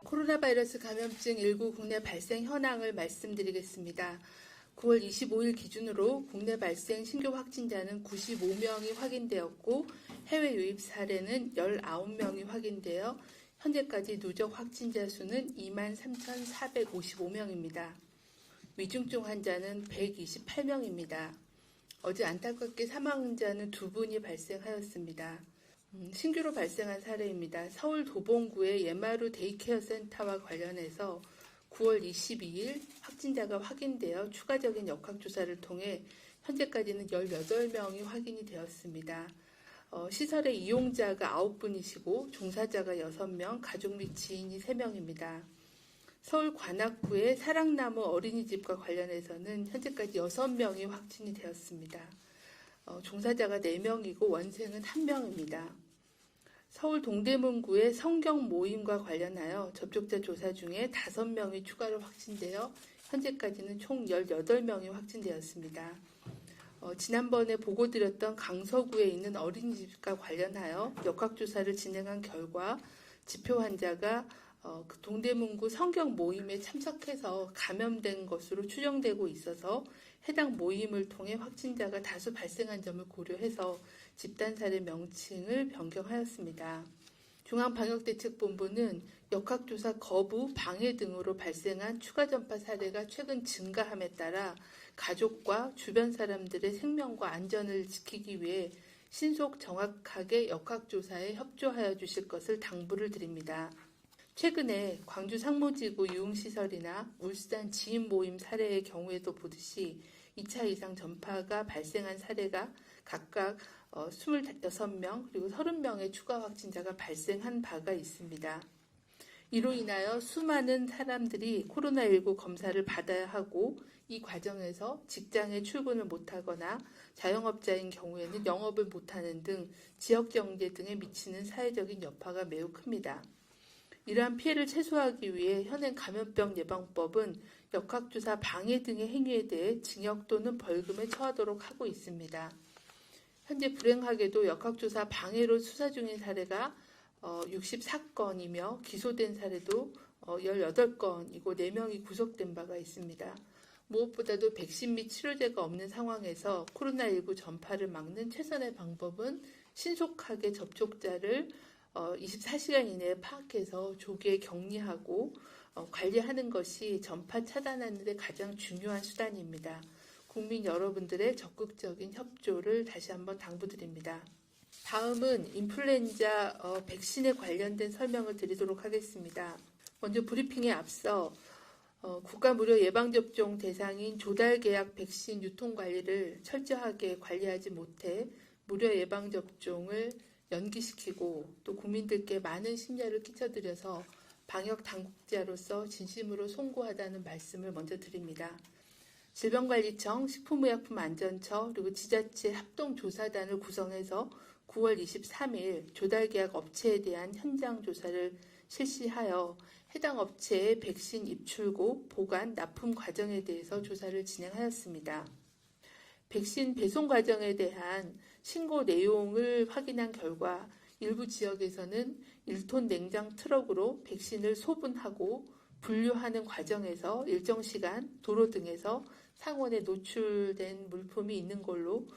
코로나 바이러스 감염증 19 국내 발생 현황을 말씀드리겠습니다. 9월 25일 기준으로 국내 발생 신규 확진자는 95명이 확인되었고 해외 유입 사례는 19명이 확인되어 현재까지 누적 확진자 수는 23,455명입니다. 위중증 환자는 128명입니다. 어제 안타깝게 사망자는 2분이 발생하였습니다. 신규로 발생한 사례입니다. 서울 도봉구의 예마루 데이케어 센터와 관련해서 9월 22일 확진자가 확인되어 추가적인 역학조사를 통해 현재까지는 18명이 확인이 되었습니다. 시설의 이용자가 9분이시고 종사자가 6명, 가족 및 지인이 3명입니다. 서울 관악구의 사랑나무 어린이집과 관련해서는 현재까지 6명이 확진이 되었습니다. 종사자가 4명이고 원생은 1명입니다. 서울 동대문구의 성경 모임과 관련하여 접촉자 조사 중에 5명이 추가로 확진되어 현재까지는 총 18명이 확진되었습니다. 지난번에 보고드렸던 강서구에 있는 어린이집과 관련하여 역학조사를 진행한 결과 지표 환자가 그 동대문구 성경 모임에 참석해서 감염된 것으로 추정되고 있어서 해당 모임을 통해 확진자가 다수 발생한 점을 고려해서 집단 사례 명칭을 변경하였습니다. 중앙방역대책본부는 역학조사 거부, 방해 등으로 발생한 추가 전파 사례가 최근 증가함에 따라 가족과 주변 사람들의 생명과 안전을 지키기 위해 신속 정확하게 역학조사에 협조하여 주실 것을 당부를 드립니다. 최근에 광주 상무지구 유흥시설이나 울산 지인 모임 사례의 경우에도 보듯이 2차 이상 전파가 발생한 사례가 각각 26명 그리고 30명의 추가 확진자가 발생한 바가 있습니다. 이로 인하여 수많은 사람들이 코로나19 검사를 받아야 하고 이 과정에서 직장에 출근을 못하거나 자영업자인 경우에는 영업을 못하는 등 지역경제 등에 미치는 사회적인 여파가 매우 큽니다. 이러한 피해를 최소화하기 위해 현행 감염병 예방법은 역학조사 방해 등의 행위에 대해 징역 또는 벌금에 처하도록 하고 있습니다. 현재 불행하게도 역학조사 방해로 수사 중인 사례가 64건이며 기소된 사례도 18건이고 4명이 구속된 바가 있습니다. 무엇보다도 백신 및 치료제가 없는 상황에서 코로나19 전파를 막는 최선의 방법은 신속하게 접촉자를 24시간 이내에 파악해서 조기에 격리하고 관리하는 것이 전파 차단하는 데 가장 중요한 수단입니다. 국민 여러분들의 적극적인 협조를 다시 한번 당부드립니다. 다음은 인플루엔자 백신에 관련된 설명을 드리도록 하겠습니다. 먼저 브리핑에 앞서 국가 무료 예방접종 대상인 조달계약 백신 유통관리를 철저하게 관리하지 못해 무료 예방접종을 연기시키고 또 국민들께 많은 심려를 끼쳐드려서 방역 당국자로서 진심으로 송구하다는 말씀을 먼저 드립니다. 질병관리청, 식품의약품안전처 그리고 지자체 합동조사단을 구성해서 9월 23일 조달계약 업체에 대한 현장 조사를 실시하여 해당 업체의 백신 입출고, 보관, 납품 과정에 대해서 조사를 진행하였습니다. 백신 배송 과정에 대한 신고 내용을 확인한 결과 일부 지역에서는 1톤 냉장 트럭으로 백신을 소분하고 분류하는 과정에서 일정 시간 도로 등에서 상온에 노출된 물품이 있는 걸로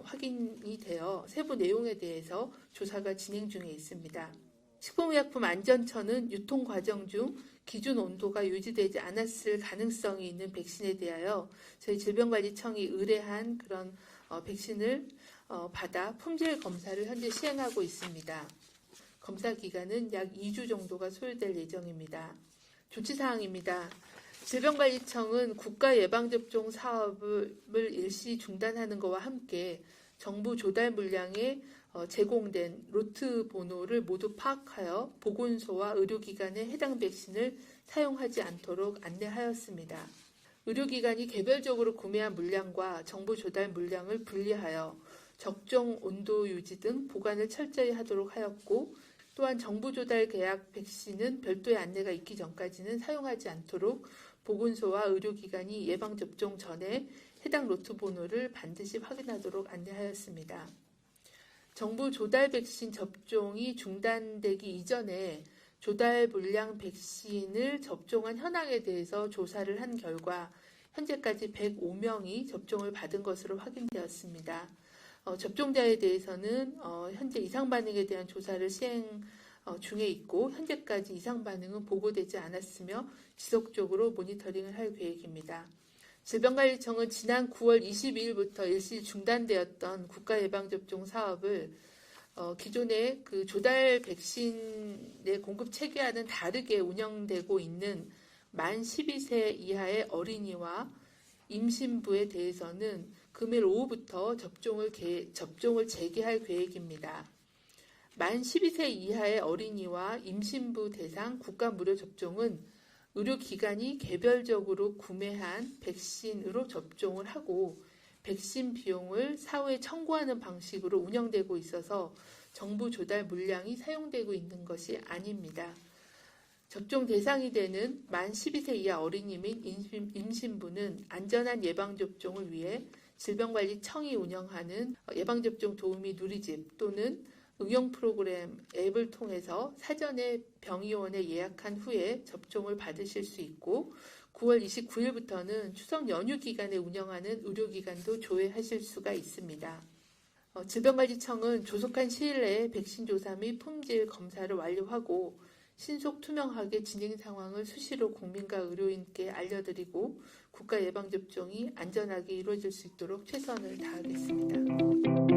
확인이 되어 세부 내용에 대해서 조사가 진행 중에 있습니다. 식품의약품안전처는 유통 과정 중 기준 온도가 유지되지 않았을 가능성이 있는 백신에 대하여 저희 질병관리청이 의뢰한 그런 백신을 받아 품질 검사를 현재 시행하고 있습니다. 검사 기간은 약 2주 정도가 소요될 예정입니다. 조치사항입니다. 질병관리청은 국가 예방접종 사업을 일시 중단하는 것과 함께 정부 조달 물량에 제공된 로트 번호를 모두 파악하여 보건소와 의료기관에 해당 백신을 사용하지 않도록 안내하였습니다. 의료기관이 개별적으로 구매한 물량과 정부 조달 물량을 분리하여 적정 온도 유지 등 보관을 철저히 하도록 하였고 또한 정부 조달 계약 백신은 별도의 안내가 있기 전까지는 사용하지 않도록 보건소와 의료기관이 예방접종 전에 해당 로트 번호를 반드시 확인하도록 안내하였습니다. 정부 조달 백신 접종이 중단되기 이전에 조달 물량 백신을 접종한 현황에 대해서 조사를 한 결과 현재까지 105명이 접종을 받은 것으로 확인되었습니다. 접종자에 대해서는 현재 이상 반응에 대한 조사를 시행 중에 있고 현재까지 이상 반응은 보고되지 않았으며 지속적으로 모니터링을 할 계획입니다. 질병관리청은 지난 9월 22일부터 일시 중단되었던 국가예방접종 사업을 기존의 그 조달 백신의 공급 체계와는 다르게 운영되고 있는 만 12세 이하의 어린이와 임신부에 대해서는 금일 오후부터 접종을 재개할 계획입니다. 만 12세 이하의 어린이와 임신부 대상 국가 무료 접종은 의료기관이 개별적으로 구매한 백신으로 접종을 하고 백신 비용을 사후에 청구하는 방식으로 운영되고 있어서 정부 조달 물량이 사용되고 있는 것이 아닙니다. 접종 대상이 되는 만 12세 이하 어린이 및 임신부는 안전한 예방접종을 위해 질병관리청이 운영하는 예방접종 도우미 누리집 또는 응용 프로그램 앱을 통해서 사전에 병의원에 예약한 후에 접종을 받으실 수 있고 9월 29일부터는 추석 연휴 기간에 운영하는 의료기관도 조회하실 수가 있습니다. 질병관리청은 조속한 시일 내에 백신 조사 및 품질 검사를 완료하고 신속 투명하게 진행 상황을 수시로 국민과 의료인께 알려드리고 국가 예방접종이 안전하게 이루어질 수 있도록 최선을 다하겠습니다.